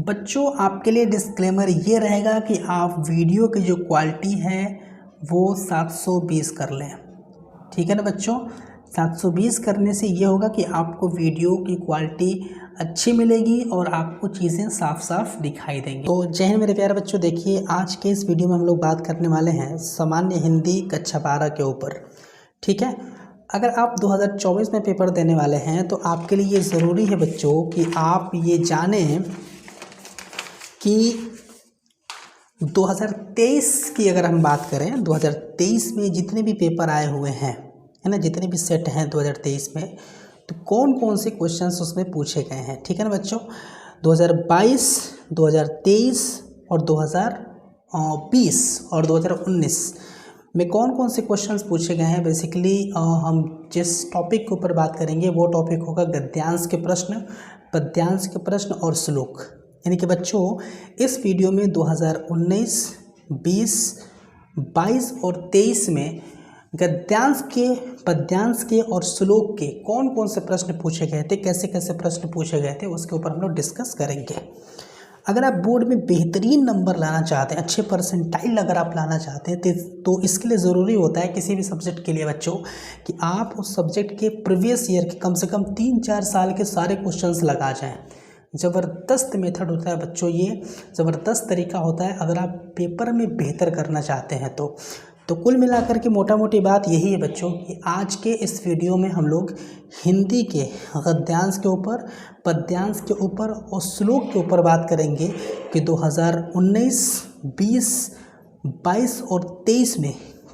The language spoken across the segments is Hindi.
बच्चों आपके लिए डिस्क्लेमर ये रहेगा कि आप वीडियो की जो क्वालिटी है वो 720 कर लें। ठीक है ना बच्चों, 720 करने से ये होगा कि आपको वीडियो की क्वालिटी अच्छी मिलेगी और आपको चीज़ें साफ साफ दिखाई देंगी। तो जय हिंद मेरे प्यारे बच्चों, देखिए आज के इस वीडियो में हम लोग बात करने वाले हैं सामान्य हिंदी कक्षा 12 के ऊपर। ठीक है, अगर आप 2024 में पेपर देने वाले हैं तो आपके लिए ये ज़रूरी है बच्चों कि आप ये जानें कि 2023 की अगर हम बात करें, 2023 में जितने भी पेपर आए हुए हैं, है ना, जितने भी सेट हैं 2023 में, तो कौन कौन से क्वेश्चंस उसमें पूछे गए हैं। ठीक है ना बच्चों, 2022, 2023 और 2020 और 2019 में कौन कौन से क्वेश्चंस पूछे गए हैं। बेसिकली हम जिस टॉपिक के ऊपर बात करेंगे वो टॉपिक होगा गद्यांश के प्रश्न, पद्यांश के प्रश्न और श्लोक। यानी कि बच्चों इस वीडियो में 2019, 20, 22 और 23 में गद्यांश के, पद्यांश के और श्लोक के कौन कौन से प्रश्न पूछे गए थे, कैसे कैसे प्रश्न पूछे गए थे, उसके ऊपर हम लोग डिस्कस करेंगे। अगर आप बोर्ड में बेहतरीन नंबर लाना चाहते हैं, अच्छे परसेंटाइल अगर आप लाना चाहते हैं तो इसके लिए ज़रूरी होता है किसी भी सब्जेक्ट के लिए बच्चों कि आप उस सब्जेक्ट के प्रीवियस ईयर के कम से कम 3-4 साल के सारे क्वेश्चंस लगा जाएं। ज़बरदस्त मेथड होता है बच्चों, ये ज़बरदस्त तरीका होता है अगर आप पेपर में बेहतर करना चाहते हैं तो कुल मिलाकर के मोटा मोटी बात यही है बच्चों कि आज के इस वीडियो में हम लोग हिंदी के गद्यांश के ऊपर, पद्यांश के ऊपर और श्लोक के ऊपर बात करेंगे कि 2019, 20, 22 और 23 में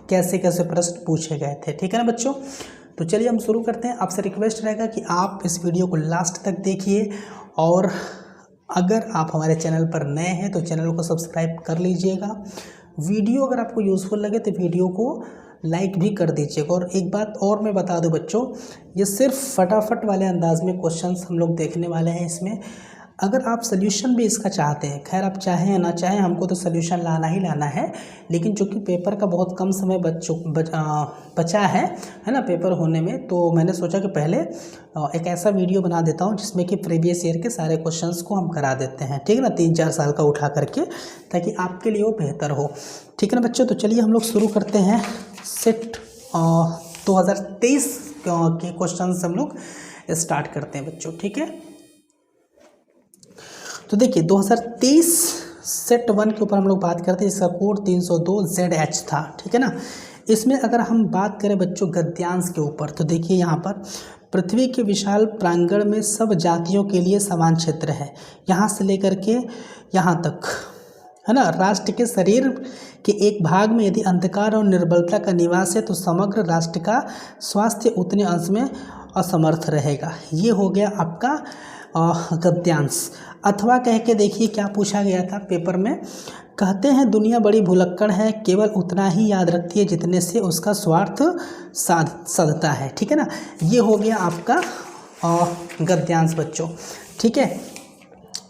कैसे कैसे प्रश्न पूछे गए थे। ठीक है ना बच्चों, तो चलिए हम शुरू करते हैं। आपसे रिक्वेस्ट रहेगा कि आप इस वीडियो को लास्ट तक देखिए और अगर आप हमारे चैनल पर नए हैं तो चैनल को सब्सक्राइब कर लीजिएगा। वीडियो अगर आपको यूज़फुल लगे तो वीडियो को लाइक भी कर दीजिएगा। और एक बात और मैं बता दूं बच्चों, ये सिर्फ फटाफट वाले अंदाज में क्वेश्चंस हम लोग देखने वाले हैं इसमें। अगर आप सोल्यूशन भी इसका चाहते हैं, खैर आप चाहें या ना चाहें हमको तो सोल्यूशन लाना ही लाना है, लेकिन चूँकि पेपर का बहुत कम समय बचा है ना पेपर होने में, तो मैंने सोचा कि पहले एक ऐसा वीडियो बना देता हूं जिसमें कि प्रीवियस ईयर के सारे क्वेश्चंस को हम करा देते हैं। ठीक है ना, 3-4 साल का उठा करके, ताकि आपके लिए वो बेहतर हो। ठीक है ना बच्चों, तो चलिए हम लोग शुरू करते हैं। सेट 2023 के क्वेश्चन हम लोग स्टार्ट करते हैं बच्चों। ठीक है, तो देखिए 2023 सेट 1 के ऊपर हम लोग बात करते हैं। इसका कोड 302 ZH था। ठीक है ना, इसमें अगर हम बात करें बच्चों गद्यांश के ऊपर, तो देखिए यहाँ पर पृथ्वी के विशाल प्रांगण में सब जातियों के लिए समान क्षेत्र है, यहाँ से लेकर के यहाँ तक, है ना। राष्ट्र के शरीर के एक भाग में यदि अंधकार और निर्बलता का निवास है तो समग्र राष्ट्र का स्वास्थ्य उतने अंश में असमर्थ रहेगा। ये हो गया आपका गद्यांश। अथवा कह के देखिए क्या पूछा गया था पेपर में। कहते हैं दुनिया बड़ी भुलक्कड़ है, केवल उतना ही याद रखती है जितने से उसका स्वार्थ साधता है। ठीक है ना, ये हो गया आपका गद्यांश बच्चों। ठीक है,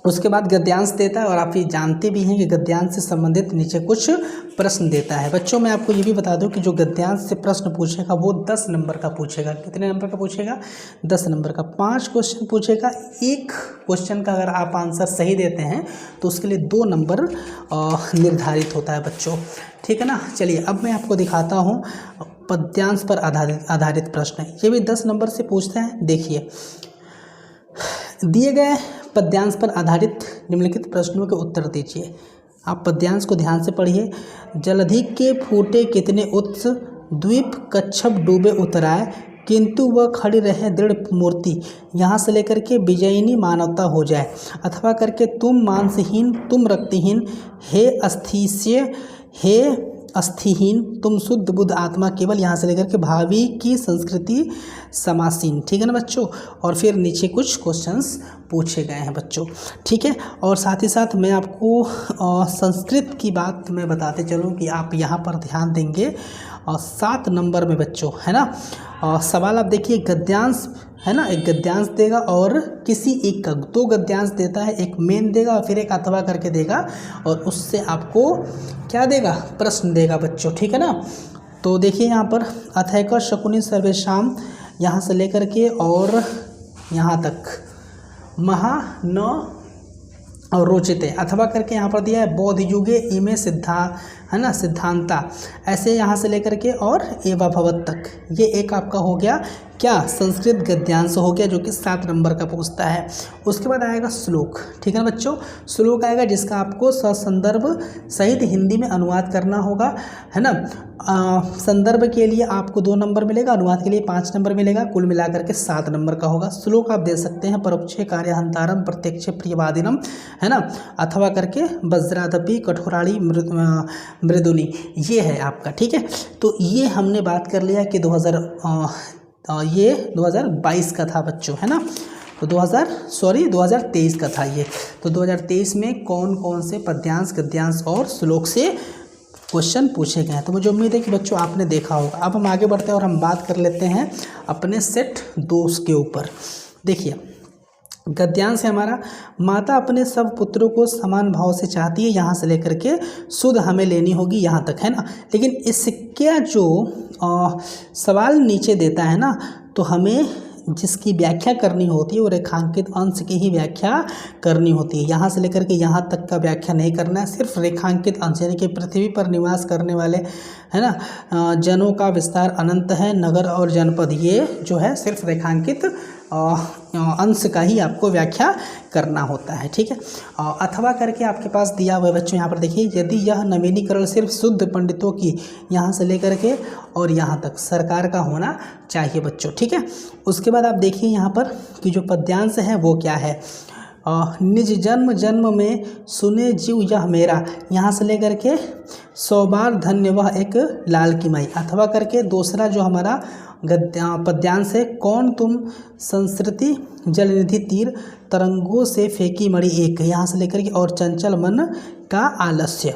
उसके बाद गद्यांश देता है और आप ये जानते भी हैं कि गद्यांश से संबंधित नीचे कुछ प्रश्न देता है। बच्चों मैं आपको ये भी बता दूं कि जो गद्यांश से प्रश्न पूछेगा वो 10 नंबर का पूछेगा। कितने नंबर का पूछेगा? 10 नंबर का। 5 क्वेश्चन पूछेगा। एक क्वेश्चन का अगर आप आंसर सही देते हैं तो उसके लिए 2 नंबर निर्धारित होता है बच्चों। ठीक है ना, चलिए अब मैं आपको दिखाता हूँ पद्यांश पर आधारित प्रश्न। ये भी 10 नंबर से पूछते हैं। देखिए दिए गए पद्यांश पर आधारित निम्नलिखित प्रश्नों के उत्तर दीजिए। आप पद्यांश को ध्यान से पढ़िए। जलधि के फूटे कितने उत्स, द्वीप कच्छप डूबे उतराए, किंतु वह खड़ी रहे दृढ़ मूर्ति, यहाँ से लेकर के विजयिनी मानवता हो जाए। अथवा करके तुम मांसहीन, तुम रक्तहीन, हे अस्थिष्य, हे अस्थिहीन, तुम शुद्ध बुद्ध आत्मा केवल, यहाँ से लेकर के भावी की संस्कृति समासीन। ठीक है ना बच्चों, और फिर नीचे कुछ क्वेश्चंस पूछे गए हैं बच्चों। ठीक है, और साथ ही साथ मैं आपको संस्कृत की बात मैं बताते चलूँ कि आप यहाँ पर ध्यान देंगे 7 नंबर में बच्चों, है ना। सवाल आप देखिए गद्यांश, है ना, एक गद्यांश देगा और किसी एक का 2 गद्यांश देता है, एक मेन देगा और फिर एक अथवा करके देगा और उससे आपको क्या देगा, प्रश्न देगा बच्चों। ठीक है ना, तो देखिए यहाँ पर अथैक शकुनी सर्वेशाम, यहाँ से लेकर के और यहाँ तक महा न और रोचते, अथवा करके यहाँ पर दिया है बौद्ध युगे इमे सिद्धा, है ना, सिद्धांता, ऐसे यहाँ से लेकर के और एवा भवत तक। ये एक आपका हो गया क्या, संस्कृत गद्यांश हो गया, जो कि 7 नंबर का पूछता है। उसके बाद आएगा श्लोक, ठीक है ना बच्चों। श्लोक आएगा जिसका आपको संदर्भ सहित हिंदी में अनुवाद करना होगा, है ना। संदर्भ के लिए आपको 2 नंबर मिलेगा, अनुवाद के लिए 5 नंबर मिलेगा, कुल मिलाकर के 7 नंबर का होगा। श्लोक आप दे सकते हैं परोक्षे कार्यहंतारम प्रत्यक्ष प्रियवादिनम, है ना, अथवा करके वज्रादपि कठोराड़ी मृदुनी, ये है आपका, ठीक है। तो ये हमने बात कर लिया कि 2022 का था बच्चों, है ना। तो 2023 का था ये। तो 2023 में कौन कौन से पद्यांश, गद्यांश और श्लोक से क्वेश्चन पूछे गए हैं। तो मुझे उम्मीद है कि बच्चों आपने देखा होगा। अब हम आगे बढ़ते हैं और हम बात कर लेते हैं अपने सेट 2 के ऊपर। देखिए गद्यांश है हमारा, माता अपने सब पुत्रों को समान भाव से चाहती है, यहाँ से लेकर के शुद्ध हमें लेनी होगी यहाँ तक, है ना। लेकिन इसका जो सवाल नीचे देता है ना, तो हमें जिसकी व्याख्या करनी होती है वो रेखांकित अंश की ही व्याख्या करनी होती है। यहाँ से लेकर के यहाँ तक का व्याख्या नहीं करना है, सिर्फ रेखांकित अंश, यानी कि पृथ्वी पर निवास करने वाले, है ना, जनों का विस्तार अनंत है, नगर और जनपद, ये जो है सिर्फ रेखांकित अंश का ही आपको व्याख्या करना होता है, ठीक है। अथवा करके आपके पास दिया हुआ है बच्चों, यहाँ पर देखिए, यदि यह नवीनीकरण सिर्फ शुद्ध पंडितों की, यहाँ से लेकर के और यहाँ तक सरकार का होना चाहिए बच्चों, ठीक है। उसके बाद आप देखिए यहाँ पर कि जो पद्यांश है वो क्या है, निज जन्म जन्म में सुने जीव यह मेरा, यहाँ से लेकर के 100 बार धन्य वह एक लाल की माई, अथवा करके दूसरा जो हमारा पद्यांश है, कौन तुम संस्कृति जलनिधि तीर तरंगों से फेंकी मणि एक, यहाँ से लेकर के और चंचल मन का आलस्य,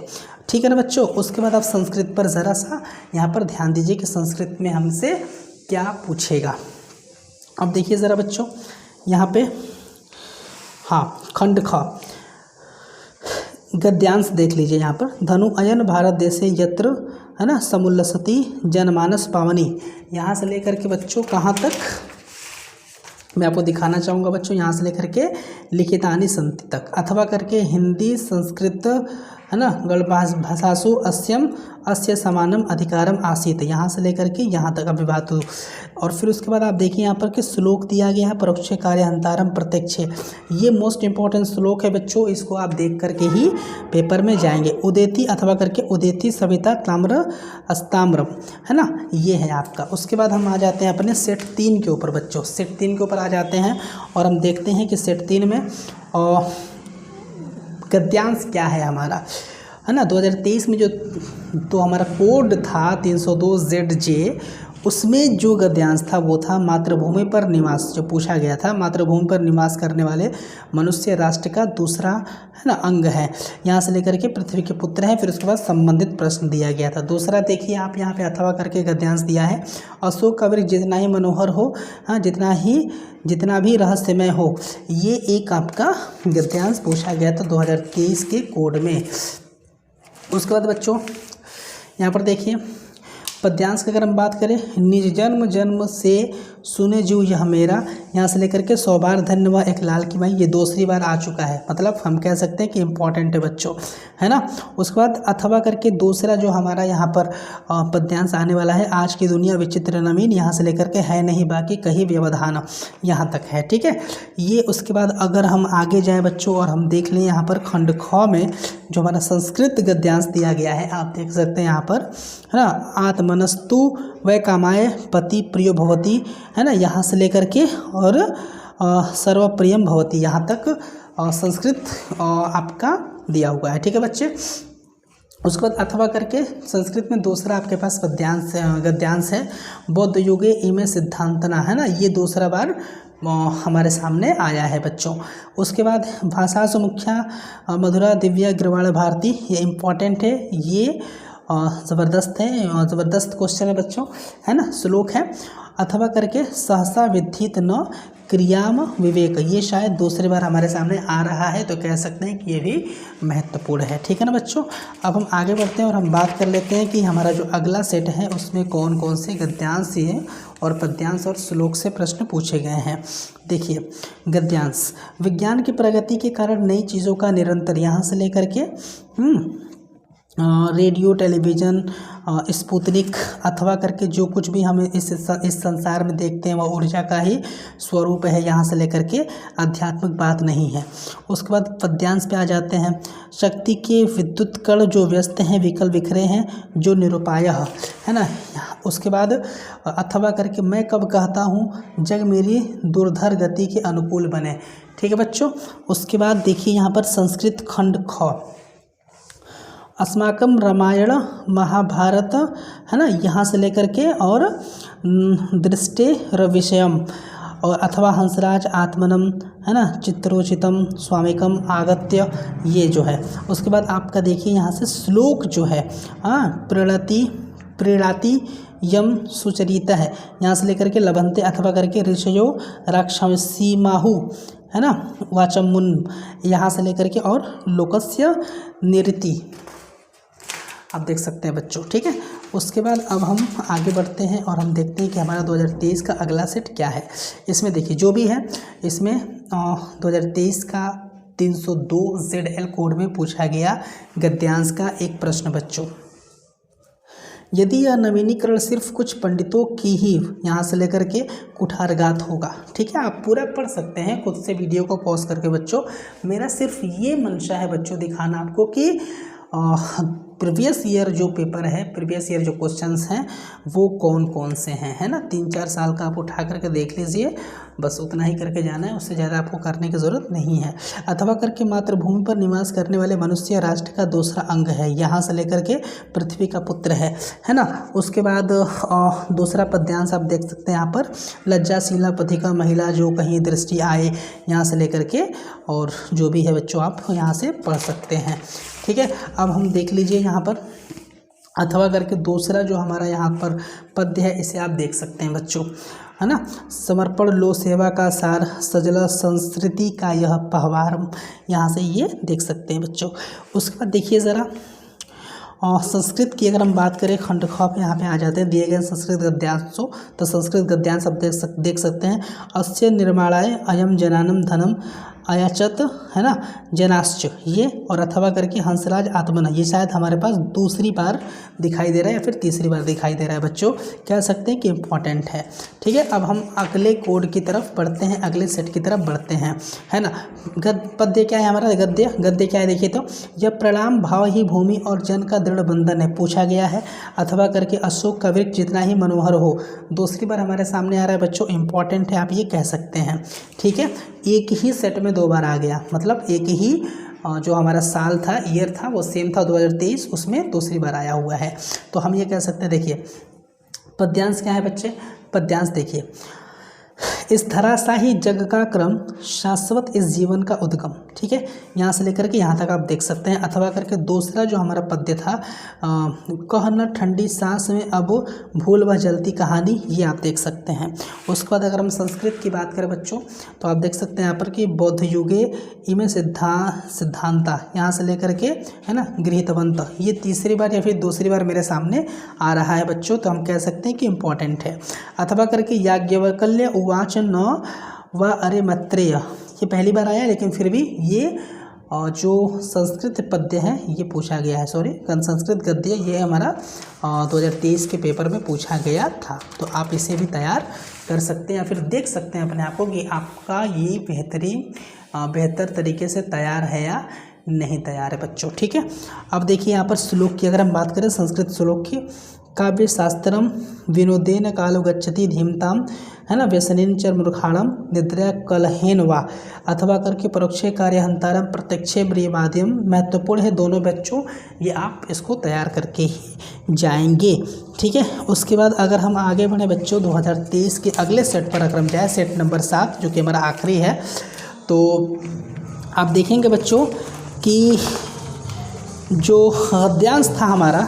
ठीक है ना बच्चों। उसके बाद आप संस्कृत पर ज़रा सा यहाँ पर ध्यान दीजिए कि संस्कृत में हमसे क्या पूछेगा। अब देखिए ज़रा बच्चों यहाँ पे, हाँ, खंड ख गद्यांश देख लीजिए यहाँ पर, धनु अयन भारत देशे यत्र, है ना, समुल्लसती जनमानस पावनी, यहाँ से लेकर के बच्चों कहाँ तक मैं आपको दिखाना चाहूँगा बच्चों, यहाँ से लेकर के लिखितानि संति तक, अथवा करके हिंदी संस्कृत, है ना, गणभाषासु अस्यम अस्य समानम अधिकारम आसीत, यहाँ से लेकर के यहाँ तक अभिभातु। और फिर उसके बाद आप देखिए यहाँ पर कि श्लोक दिया गया है परोक्ष कार्यहंतारम प्रत्यक्ष, ये मोस्ट इंपॉर्टेंट श्लोक है बच्चों, इसको आप देख करके ही पेपर में जाएंगे। उदेति अथवा करके उदेति सविता ताम्र अस्ताम्रम, है ना, ये है आपका। उसके बाद हम आ जाते हैं अपने सेट 3 के ऊपर बच्चों, सेट 3 के ऊपर आ जाते हैं और हम देखते हैं कि सेट 3 में गद्यांश क्या है हमारा, है ना। 2023 में जो तो हमारा कोड था 302 ZJ, उसमें जो गद्यांश था वो था मातृभूमि पर निवास, जो पूछा गया था, मातृभूमि पर निवास करने वाले मनुष्य राष्ट्र का दूसरा, है ना, अंग है, यहाँ से लेकर के पृथ्वी के पुत्र है। फिर उसके बाद संबंधित प्रश्न दिया गया था। दूसरा देखिए आप यहाँ पे अथवा करके गद्यांश दिया है, अशोक का वृक्ष जितना ही मनोहर हो, हाँ, जितना भी रहस्यमय हो, ये एक आपका गद्यांश पूछा गया था 2023 के कोड में। उसके बाद बच्चों यहाँ पर देखिए पद्यांश की अगर हम बात करें, निज जन्म जन्म से सुने जीव यह मेरा, यहाँ से लेकर के 100 बार धन्य वह एक लाल की माई, ये दूसरी बार आ चुका है, मतलब हम कह सकते हैं कि इम्पॉर्टेंट है बच्चों, है ना। उसके बाद अथवा करके दूसरा जो हमारा यहाँ पर पद्यांश आने वाला है, आज की दुनिया विचित्र नवीन, यहाँ से लेकर के है नहीं बाकी कहीं व्यवधान, यहाँ तक है, ठीक है ये। उसके बाद अगर हम आगे जाएँ बच्चों और हम देख लें यहाँ पर खंड ख में जो हमारा संस्कृत गद्यांश दिया गया है, आप देख सकते हैं यहाँ पर, है ना, आत्मनस्तु वै कामाय पति प्रियो भवती, है ना, यहाँ से लेकर के और सर्वप्रियम भवती, यहाँ तक संस्कृत आपका दिया हुआ है, ठीक है बच्चे। उसके बाद अथवा करके संस्कृत में दूसरा आपके पास गद्यांश है, बौद्ध युगे इमे सिद्धांतना, है ना, ये दूसरा बार हमारे सामने आया है बच्चों। उसके बाद भाषा सुमुख्या मधुरा दिव्या अग्रवाल भारती, ये इम्पॉर्टेंट है, ये ज़बरदस्त है, ज़बरदस्त क्वेश्चन है बच्चों, है ना, श्लोक है। अथवा करके सहसा विद्धित न क्रियाम विवेक, ये शायद दूसरी बार हमारे सामने आ रहा है, तो कह सकते हैं कि ये भी महत्वपूर्ण है। ठीक है ना बच्चों, अब हम आगे बढ़ते हैं और हम बात कर लेते हैं कि हमारा जो अगला सेट है उसमें कौन कौन से गद्यांश हैं और पद्यांश और श्लोक से प्रश्न पूछे गए हैं। देखिए गद्यांश, विज्ञान की प्रगति के कारण नई चीज़ों का निरंतर, यहाँ से लेकर के रेडियो, टेलीविज़न, स्पुतनिक अथवा करके जो कुछ भी हम इस संसार में देखते हैं वह ऊर्जा का ही स्वरूप है, यहाँ से लेकर के आध्यात्मिक बात नहीं है। उसके बाद पद्यांश पे आ जाते हैं। शक्ति के विद्युत कण जो व्यस्त हैं, विकल बिखरे हैं, जो निरुपाय है ना। उसके बाद अथवा करके मैं कब कहता हूँ जग मेरी दुर्धर गति के अनुकूल बने। ठीक है बच्चों, उसके बाद देखिए यहाँ पर संस्कृत खंड ख, अस्माकं रामायण महाभारत है ना, यहाँ से लेकर के और दृष्टे विषयम और अथवा हंसराज आत्मनम है ना, चित्रोचितम स्वामिकम आगत्य, ये जो है। उसके बाद आपका देखिए यहाँ से श्लोक जो है प्रीणाति यम सुचरिता है, यहाँ से लेकर के लभंते अथवा करके ऋषयो राक्षसीमाहु है ना, वाचमुन, यहाँ से लेकर के और लोकस्य निरति आप देख सकते हैं बच्चों। ठीक है, उसके बाद अब हम आगे बढ़ते हैं और हम देखते हैं कि हमारा 2023 का अगला सेट क्या है। इसमें देखिए जो भी है इसमें 2023 का 302 ZL कोड में पूछा गया गद्यांश का एक प्रश्न बच्चों। यदि यह नवीनीकरण सिर्फ कुछ पंडितों की ही यहाँ से लेकर के कुठारघात होगा, ठीक है, आप पूरा पढ़ सकते हैं खुद से वीडियो को पॉज करके बच्चों। मेरा सिर्फ ये मंशा है बच्चों दिखाना आपको कि प्रीवियस ईयर जो पेपर है, प्रीवियस ईयर जो क्वेश्चंस हैं वो कौन कौन से हैं, है ना। 3-4 साल का आप उठा करके देख लीजिए, बस उतना ही करके जाना है, उससे ज़्यादा आपको करने की ज़रूरत नहीं है। अथवा करके मातृभूमि पर निवास करने वाले मनुष्य राष्ट्र का दूसरा अंग है, यहाँ से लेकर के पृथ्वी का पुत्र है ना। उसके बाद दूसरा पद्यांश आप देख सकते हैं यहाँ पर, लज्जाशीला पथिका महिला जो कहीं दृष्टि आए, यहाँ से लेकर के और जो भी है बच्चों आप यहाँ से पढ़ सकते हैं। ठीक है, अब हम देख लीजिए यहाँ पर अथवा करके दूसरा जो हमारा यहाँ पर पद्य है इसे आप देख सकते हैं बच्चों, है ना। समर्पण लो सेवा का सार, सजला संस्कृति का यह पहवार, यहाँ से ये देख सकते हैं बच्चों। उसके बाद देखिए ज़रा संस्कृत की अगर हम बात करें, खंड ख पे यहाँ पे आ जाते हैं दिए गए संस्कृत गद्यांशों। तो संस्कृत गद्यांश आप देख सकते हैं। अस्य निर्माणाय अयम जनानम धनम अयाचत है ना, जनाश्च, ये और अथवा करके हंसराज आत्मन, ये शायद हमारे पास दूसरी बार दिखाई दे रहा है या फिर तीसरी बार दिखाई दे रहा है बच्चों, कह सकते हैं कि इम्पॉर्टेंट है। ठीक है, अब हम अगले कोड की तरफ बढ़ते हैं, अगले सेट की तरफ बढ़ते हैं, है ना। पद्य क्या है हमारा, गद्य क्या है देखिए तो, यह प्रणाम भाव ही भूमि और जन का दृढ़ बंधन है, पूछा गया है। अथवा करके अशोक का वृक्ष जितना ही मनोहर हो, दूसरी बार हमारे सामने आ रहा है बच्चों, इंपॉर्टेंट है, आप ये कह सकते हैं। ठीक है, एक ही सेट में 2 बार आ गया, मतलब एक ही जो हमारा साल था, ईयर था, वो सेम था 2023, उसमें दूसरी बार आया हुआ है। तो हम ये कह सकते हैं, देखिए पद्यांश क्या है बच्चे, पद्यांश देखिए, इस धराशाही जग का क्रम, शाश्वत इस जीवन का उद्गम। ठीक है, यहाँ से लेकर के यहाँ तक आप देख सकते हैं। अथवा करके दूसरा जो हमारा पद्य था, कह न ठंडी सांस में अब भूल व जलती कहानी, ये आप देख सकते हैं। उसके बाद अगर हम संस्कृत की बात करें बच्चों, तो आप देख सकते हैं यहाँ पर कि बौद्ध युगे इमे सिद्धांता, यहाँ से लेकर के है ना, गृहीतवंत, ये तीसरी बार या फिर दूसरी बार मेरे सामने आ रहा है बच्चों, तो हम कह सकते हैं कि इम्पॉर्टेंट है। अथवा करके याज्ञवल्क्य उवाच न व अरे मैत्रेय, ये पहली बार आया, लेकिन फिर भी ये जो संस्कृत पद्य है ये पूछा गया है, संस्कृत गद्य ये हमारा 2023 के पेपर में पूछा गया था। तो आप इसे भी तैयार कर सकते हैं या फिर देख सकते हैं अपने आप को कि आपका ये बेहतर तरीके से तैयार है या नहीं तैयार है बच्चों। ठीक है, अब देखिए यहाँ पर श्लोक की अगर हम बात करें, संस्कृत श्लोक की, काव्य शास्त्रम विनोदेन कालो गच्छति धीमताम है ना, व्यसनेन च मूर्खाणम निद्रा कलहेन वा, अथवा करके परोक्षे कार्यहंतारम प्रत्यक्षे ब्रियमाद्यम, महत्वपूर्ण है दोनों बच्चों, ये आप इसको तैयार करके ही जाएंगे। ठीक है, उसके बाद अगर हम आगे बढ़े बच्चों 2023 के अगले सेट पर अगर हम जाए, सेट नंबर 7 जो कि हमारा आखिरी है, तो आप देखेंगे बच्चों कि जो गद्यांश था हमारा,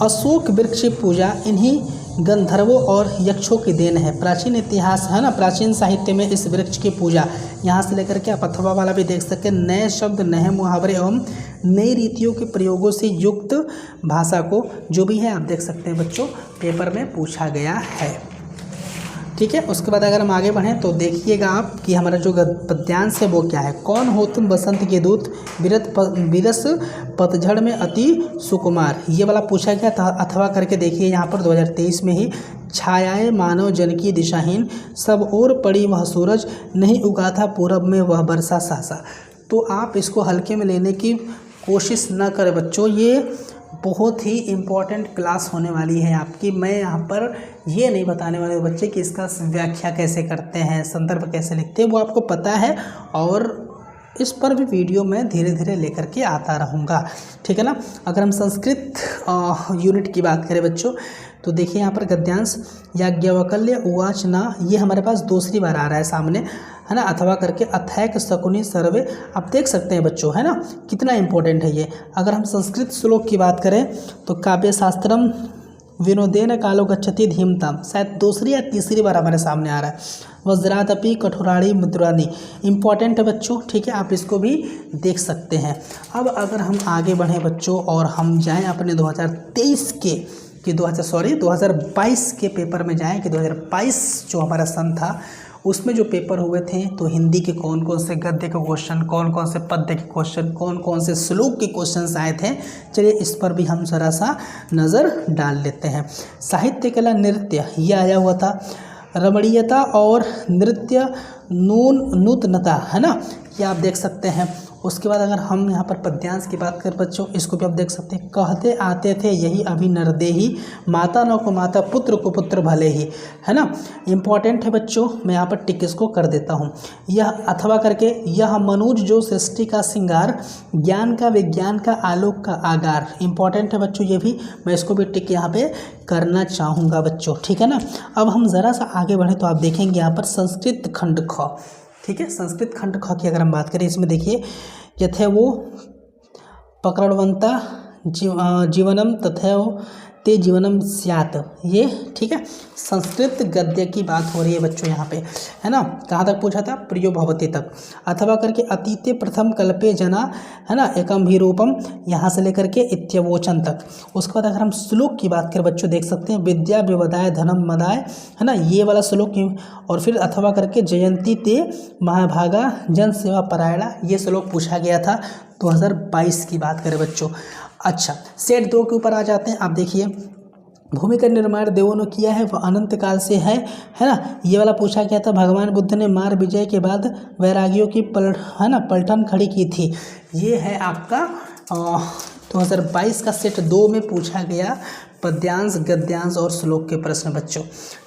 अशोक वृक्ष पूजा, इन्हीं गंधर्वों और यक्षों की देन है। प्राचीन इतिहास है ना, प्राचीन साहित्य में इस वृक्ष की पूजा, यहाँ से लेकर के आप अथवा वाला भी देख सकते हैं। नए शब्द, नए मुहावरे एवं नई रीतियों के प्रयोगों से युक्त भाषा को, जो भी है आप देख सकते हैं बच्चों, पेपर में पूछा गया है। ठीक है, उसके बाद अगर हम आगे बढ़ें तो देखिएगा आप कि हमारा जो पद्यांश है वो क्या है। कौन हो तुम बसंत के दूत, विरस पतझड़ में अति सुकुमार, ये वाला पूछा गया था। अथवा करके देखिए यहाँ पर 2023 में ही। छायाए मानव जन की दिशाहीन, सब ओर पड़ी वह सूरज, नहीं उगा था पूरब में वह बरसा सहसा। तो आप इसको हल्के में लेने की कोशिश न करें बच्चों, ये बहुत ही इम्पॉर्टेंट क्लास होने वाली है आपकी। मैं यहाँ पर ये नहीं बताने वाले बच्चे कि इसका व्याख्या कैसे करते हैं, संदर्भ कैसे लिखते हैं, वो आपको पता है, और इस पर भी वीडियो मैं धीरे धीरे लेकर के आता रहूँगा। ठीक है ना। अगर हम संस्कृत यूनिट की बात करें बच्चों, तो देखिए यहाँ पर गद्यांश, याज्ञवल्क्य उवाच ना, ये हमारे पास दूसरी बार आ रहा है सामने, है ना। अथवा करके अथैक शकुनी सर्वे, आप देख सकते हैं बच्चों, है ना, कितना इंपॉर्टेंट है ये। अगर हम संस्कृत श्लोक की बात करें तो काव्य शास्त्रम विनोदेन कालो गच्छति धीमताम, शायद दूसरी या तीसरी बार हमारे सामने आ रहा है। वज्रादपि कठोराणी मधुरानी, इंपॉर्टेंट है बच्चों। ठीक है, आप इसको भी देख सकते हैं। अब अगर हम आगे बढ़ें बच्चों और हम जाएं अपने 2023 के 2022 के पेपर में जाएं कि 2022 जो हमारा सन था उसमें जो पेपर हुए थे, तो हिंदी के कौन कौन से गद्य के क्वेश्चन, कौन कौन से पद्य के क्वेश्चन, कौन कौन से श्लोक के क्वेश्चन आए थे, चलिए इस पर भी हम ज़रा सा नज़र डाल लेते हैं। साहित्य कला नृत्य, ये आया हुआ था। रमणीयता और नृत्य नूतनता, है ना, ये आप देख सकते हैं। उसके बाद अगर हम यहाँ पर पद्यांश की बात करें बच्चों, इसको भी आप देख सकते हैं। कहते आते थे यही अभी नरदेही, माता न को माता पुत्र को पुत्र भले ही, है ना। इंपॉर्टेंट है बच्चों, मैं यहाँ पर टिक इसको कर देता हूँ। यह अथवा करके, यह मनुज जो सृष्टि का श्रृंगार, ज्ञान का विज्ञान का आलोक का आगार, इंपॉर्टेंट है बच्चों ये भी, मैं इसको भी टिक यहाँ पे करना चाहूँगा बच्चों। ठीक है ना। अब हम ज़रा सा आगे बढ़ें तो आप देखेंगे यहाँ पर संस्कृत खंड ख। ठीक है, संस्कृत खंड ख की अगर हम बात करें, इसमें देखिए यथे वो पकड़वंता जीवनम तथा ते जीवनम स्यात, ये ठीक है संस्कृत गद्य की बात हो रही है बच्चों यहाँ पे, है ना। कहाँ तक पूछा था, प्रियो भवते तक। अथवा करके अतीते प्रथम कल्पे जना, है ना, एकम भी रूपम, यहाँ से लेकर के इत्यवोचन तक। उसके बाद अगर हम श्लोक की बात करें बच्चों, देख सकते हैं विद्या विवदाय धनम मदाय, है ना, ये वाला श्लोक। और फिर अथवा करके जयंती ते महाभागा जन सेवा परायणा, ये श्लोक पूछा गया था 2022 की बात करें बच्चों। अच्छा, सेट 2 के ऊपर आ जाते हैं। आप देखिए, भूमि का निर्माण देवों ने किया है, वह अनंत काल से है ना, ये वाला पूछा गया था। भगवान बुद्ध ने मार विजय के बाद वैरागियों की पलटन खड़ी की थी, ये है आपका 2022 का सेट 2 में पूछा गया पद्यांश, गद्यांश और श्लोक के प्रश्न बच्चों।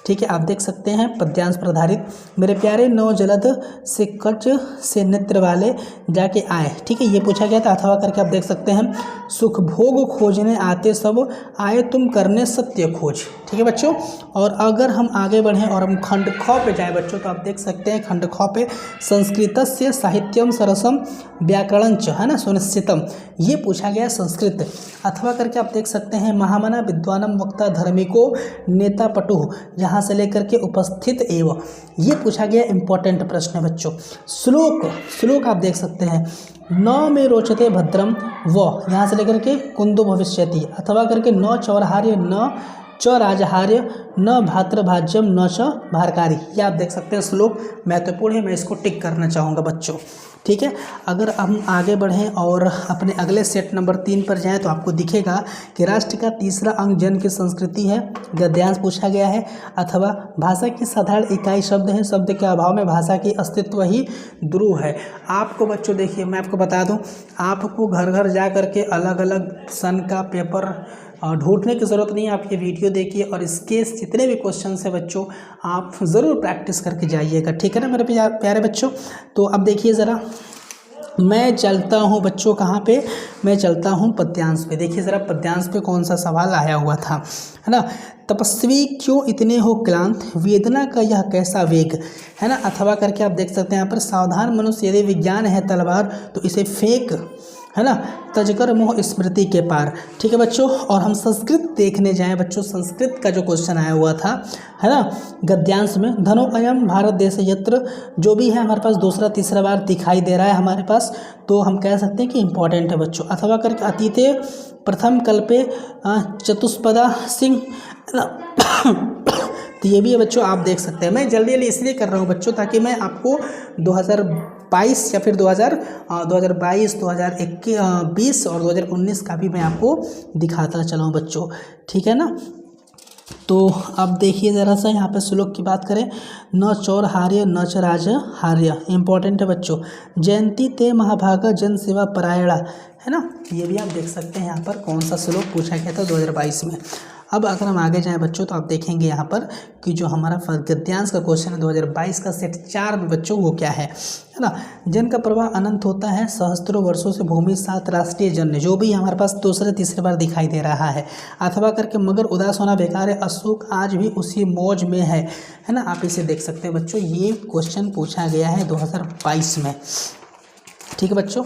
ठीक है, आप देख सकते हैं पद्यांश पर आधारित। मेरे प्यारे नौ जलद से कच से नेत्र वाले जाके आए, ठीक है, ये पूछा गया था। अथवा करके आप देख सकते हैं सुख भोग खोजने आते सब आए तुम करने सत्य खोज। ठीक है बच्चों। और अगर हम आगे बढ़ें और हम खंड ख पे जाए बच्चों, तो आप देख सकते हैं खंड ख पे संस्कृतस्य साहित्यम सरसम व्याकरणंच, है ना, सुनिश्चितम, ये पूछा गया संस्कृत। अथवा करके आप देख सकते हैं महामना विद्वानम वक्ता धर्मिको नेता पटुः, यहाँ से लेकर के उपस्थित एवं, ये पूछा गया इंपॉर्टेंट प्रश्न है बच्चों। श्लोक आप देख सकते हैं न में रोचते भद्रम व, यहाँ से लेकर के कुंदो भविष्यति। अथवा करके न चौरहार्य न च राजहार्य न भातृभाज्यम न च भारकारी, ये आप देख सकते हैं श्लोक महत्वपूर्ण है, मैं इसको टिक करना चाहूँगा बच्चों। ठीक है, अगर हम आगे बढ़ें और अपने अगले सेट नंबर 3 पर जाएं तो आपको दिखेगा कि राष्ट्र का तीसरा अंग जन की संस्कृति है, गद्यांश पूछा गया है। अथवा भाषा की साधारण इकाई शब्द है, शब्द के अभाव में भाषा की अस्तित्व ही ध्रुव है। आपको बच्चों देखिए, मैं आपको बता दूं, आपको घर घर जा करके अलग अलग सन का पेपर ढूंढने की ज़रूरत नहीं है। आप ये वीडियो देखिए और इसके जितने भी क्वेश्चन है बच्चों, आप ज़रूर प्रैक्टिस करके जाइएगा। ठीक है ना मेरे प्यारे बच्चों। तो अब देखिए ज़रा, मैं चलता हूँ बच्चों कहाँ पे, मैं चलता हूँ पद्यांश पे। देखिए ज़रा पद्यांश पे कौन सा सवाल आया हुआ था, है ना। तपस्वी क्यों इतने हो क्लांत, वेदना का यह कैसा वेग, है ना। अथवा करके आप देख सकते हैं यहाँ पर सावधान मनुष्य यदि विज्ञान है तलवार तो इसे फेंक, है ना, तजकर मोह स्मृति के पार। ठीक है बच्चों, और हम संस्कृत देखने जाएं बच्चों, संस्कृत का जो क्वेश्चन आया हुआ था, है ना, गद्यांश में, धनो अयम भारत देश यत्र, जो भी है हमारे पास दूसरा तीसरा बार दिखाई दे रहा है हमारे पास, तो हम कह सकते हैं कि इंपॉर्टेंट है बच्चों। अथवा करके अतीते प्रथम कल्पे चतुष्पदा सिंह, है ना, तो ये भी है बच्चों, आप देख सकते हैं। मैं जल्दी जल्दी इसलिए कर रहा हूँ बच्चों ताकि मैं आपको 2022 या फिर 2022, 2021 और 2019 का भी मैं आपको दिखाता चलाऊँ बच्चों, ठीक है ना। तो अब देखिए ज़रा सा यहाँ पे श्लोक की बात करें, न चौर हार्य न च राज हार्य, इंपॉर्टेंट है बच्चों। जयंती ते महाभागा जन सेवा परायणा, है ना, ये भी आप देख सकते हैं यहाँ पर कौन सा श्लोक पूछा गया था 2022 में। अब अगर हम आगे जाएं बच्चों तो आप देखेंगे यहाँ पर कि जो हमारा गद्यांश का क्वेश्चन है 2022 का सेट 4 में बच्चों वो क्या है ना, जन का प्रवाह अनंत होता है, सहस्त्रों वर्षों से भूमि सात राष्ट्रीय जन्य, जो भी हमारे पास दूसरे तीसरे बार दिखाई दे रहा है। अथवा करके मगर उदास होना बेकार है, अशोक आज भी उसी मौज में है ना, आप इसे देख सकते हैं बच्चों। ये क्वेश्चन पूछा गया है 2022 में, ठीक है बच्चों।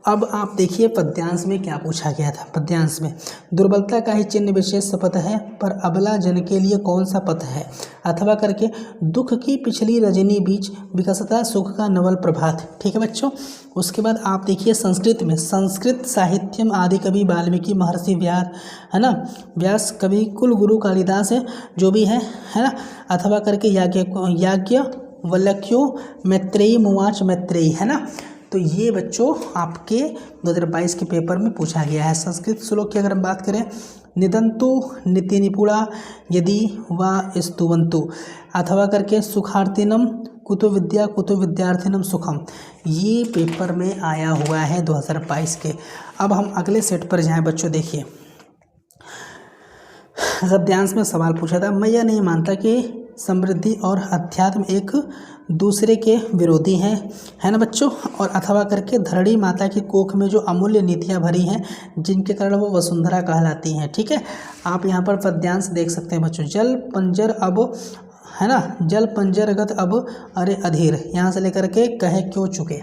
अब आप देखिए पद्यांश में क्या पूछा गया था। पद्यांश में दुर्बलता का ही चिन्ह विशेष पथ है, पर अबला जन के लिए कौन सा पथ है। अथवा करके दुख की पिछली रजनी बीच विकसता सुख का नवल प्रभात, ठीक है बच्चों। उसके बाद आप देखिए संस्कृत में, संस्कृत साहित्यम आदि कवि वाल्मीकि महर्षि व्यास, है ना, व्यास कवि कुल गुरु कालिदास है, जो भी है ना। अथवा करके याज्ञ वल्क्यो मैत्रेयी मुवाच मैत्रेयी, है ना। तो ये बच्चों आपके 2022 के पेपर में पूछा गया है। संस्कृत श्लोक की अगर हम बात करें, निदंतु नित्य निपुणा यदि व स्तुवंतु, अथवा करके सुखार्थिनम कुतो विद्या कुतो विद्यार्थिनम सुखम, ये पेपर में आया हुआ है 2022 के। अब हम अगले सेट पर जाएं बच्चों। देखिए गद्यांश में सवाल पूछा था, मैं यह नहीं मानता कि समृद्धि और अध्यात्म एक दूसरे के विरोधी हैं, है ना बच्चों। और अथवा करके धरणी माता की कोख में जो अमूल्य नीतियाँ भरी हैं, जिनके कारण वो वसुंधरा कहलाती हैं, ठीक है। आप यहाँ पर पद्यांश देख सकते हैं बच्चों। जल पंजर अब, है ना, जल पंजरगत अब अरे अधीर, यहाँ से लेकर के कहे क्यों चुके।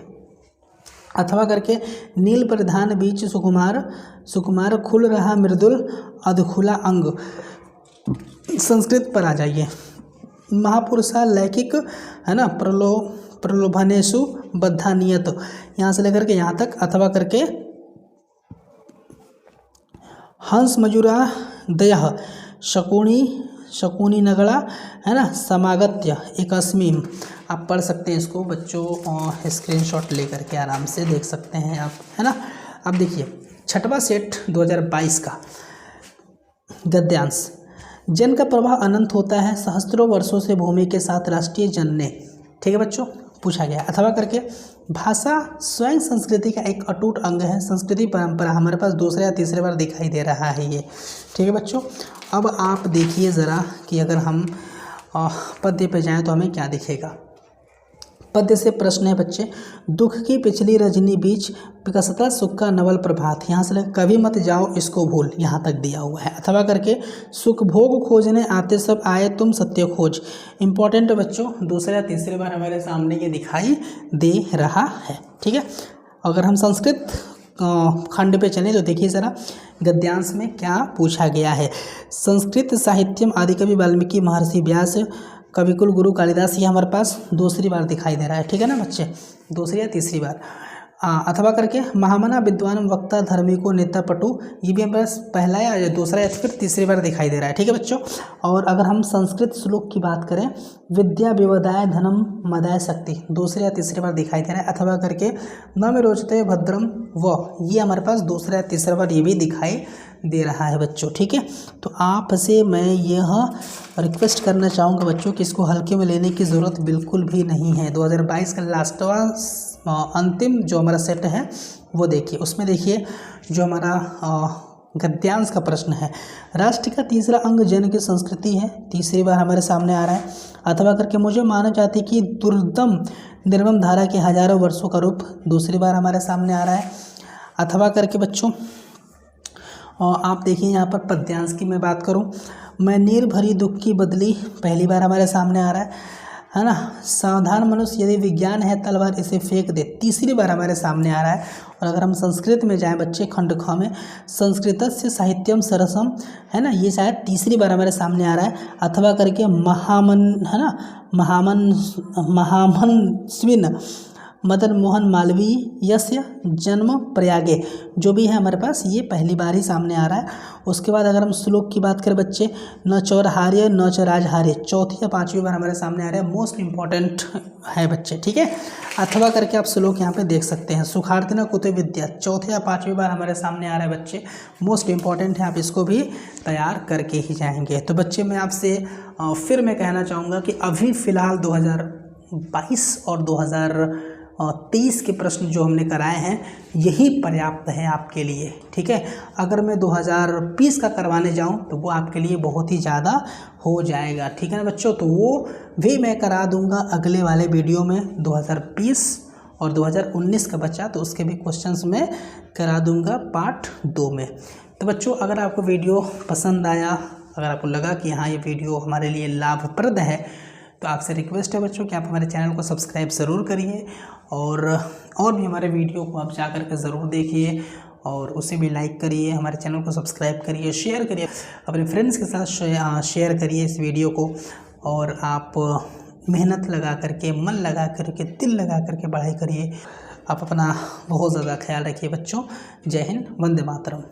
अथवा करके नील परिधान बीच सुकुमार सुकुमार खुल रहा मृदुल अधखुला अंग। संस्कृत पर आ जाइए, महापुरुषा लैकिक, है ना, प्रलोभनेषु बद्धा नियत, यहाँ से लेकर के यहाँ तक। अथवा करके हंस मजुरा दयः शकुनी नगड़ा, है ना, समागत्य एकस्मिन, आप पढ़ सकते हैं इसको बच्चों, स्क्रीनशॉट लेकर के आराम से देख सकते हैं आप, है ना। अब देखिए छठवां सेट 2022 का गद्यांश, जन का प्रवाह अनंत होता है, सहस्त्रों वर्षों से भूमि के साथ राष्ट्रीय जनने, ठीक है बच्चों, पूछा गया। अथवा करके भाषा स्वयं संस्कृति का एक अटूट अंग है, संस्कृति परंपरा, हमारे पास दूसरे या तीसरे बार दिखाई दे रहा है ये, ठीक है बच्चों। अब आप देखिए ज़रा कि अगर हम पद्य पे जाएं तो हमें क्या दिखेगा। पद्य से प्रश्न है बच्चे, दुख की पिछली रजनी बीच विकसता सुख का नवल प्रभात, यहाँ से कभी मत जाओ इसको भूल, यहाँ तक दिया हुआ है। अथवा करके सुख भोग खोजने आते सब आए तुम सत्य खोज, इंपॉर्टेंट बच्चों, दूसरे या तीसरे बार हमारे सामने ये दिखाई दे रहा है, ठीक है। अगर हम संस्कृत खंड पे चलें तो देखिए ज़रा गद्यांश में क्या पूछा गया है। संस्कृत साहित्यम आदि कवि वाल्मीकि महर्षि व्यास कविकुल गुरु कालिदास, ये हमारे पास दूसरी बार दिखाई दे रहा है, ठीक है ना बच्चे, दूसरी या तीसरी बार। अथवा करके महामना विद्वान वक्ता धर्मी को नेता पटु, ये भी हमारे पास पहला या दूसरा या फिर तीसरी बार दिखाई दे रहा है, ठीक है बच्चों। और अगर हम संस्कृत श्लोक की बात करें, विद्या विवदाय धनम मदाय शक्ति, दूसरे या तीसरी बार दिखाई दे रहा है। अथवा करके न में रोचते भद्रम व, ये हमारे पास दूसरा या तीसरा बार ये भी दिखाई दे रहा है बच्चों, ठीक है। तो आपसे मैं यह रिक्वेस्ट करना चाहूँगा बच्चों कि इसको हल्के में लेने की ज़रूरत बिल्कुल भी नहीं है। 2022 का लास्टवा अंतिम जो हमारा सेट है वो देखिए, उसमें देखिए जो हमारा गद्यांश का प्रश्न है, राष्ट्र का तीसरा अंग जन की संस्कृति है, तीसरी बार हमारे सामने आ रहा है। अथवा करके मुझे माना जाती कि दुर्दम निर्मम धारा के हजारों वर्षों का रूप, दूसरी बार हमारे सामने आ रहा है। अथवा करके बच्चों आप देखिए यहाँ पर पद्यांश की मैं बात करूँ, मैं नीर भरी दुख की बदली, पहली बार हमारे सामने आ रहा है ना। सावधान मनुष्य यदि विज्ञान है तलवार इसे फेंक दे, तीसरी बार हमारे सामने आ रहा है। और अगर हम संस्कृत में जाएं बच्चे, खंड ख में संस्कृतस्य साहित्यम सरसम, है ना, ये शायद तीसरी बार हमारे सामने आ रहा है। अथवा करके महामन, है ना, महामनस्विन मदन मोहन मालवीय यस्य जन्म प्रयागे, जो भी है हमारे पास ये पहली बार ही सामने आ रहा है। उसके बाद अगर हम श्लोक की बात करें बच्चे, न चौरहार्य न च राजहार्य, चौथी या पांचवी बार हमारे सामने आ रहा है, मोस्ट इंपॉर्टेंट है बच्चे, ठीक है। अथवा करके आप श्लोक यहाँ पे देख सकते हैं। सुखार्थिना कुतो विद्या, चौथे या पांचवी बार हमारे सामने आ रहा है बच्चे, मोस्ट इंपॉर्टेंट है, आप इसको भी तैयार करके ही जाएंगे। तो बच्चे मैं आपसे फिर मैं कहना चाहूँगा कि अभी फ़िलहाल 2022 और 2023 के प्रश्न जो हमने कराए हैं यही पर्याप्त है आपके लिए, ठीक है। अगर मैं 2020 का करवाने जाऊं तो वो आपके लिए बहुत ही ज़्यादा हो जाएगा, ठीक है ना बच्चों। तो वो भी मैं करा दूंगा अगले वाले वीडियो में। 2020 और 2019 का बच्चा तो उसके भी क्वेश्चंस में करा दूंगा पार्ट 2 में। तो बच्चों अगर आपको वीडियो पसंद आया, अगर आपको लगा कि हाँ ये वीडियो हमारे लिए लाभप्रद है, तो आपसे रिक्वेस्ट है बच्चों कि आप हमारे चैनल को सब्सक्राइब ज़रूर करिए और भी हमारे वीडियो को आप जा करके ज़रूर देखिए और उसे भी लाइक करिए, हमारे चैनल को सब्सक्राइब करिए, शेयर करिए, अपने फ्रेंड्स के साथ शेयर करिए इस वीडियो को। और आप मेहनत लगा करके, मन लगा करके, दिल लगा करके पढ़ाई करिए। आप अपना बहुत ज़्यादा ख्याल रखिए बच्चों। जय हिंद, वंदे मातरम।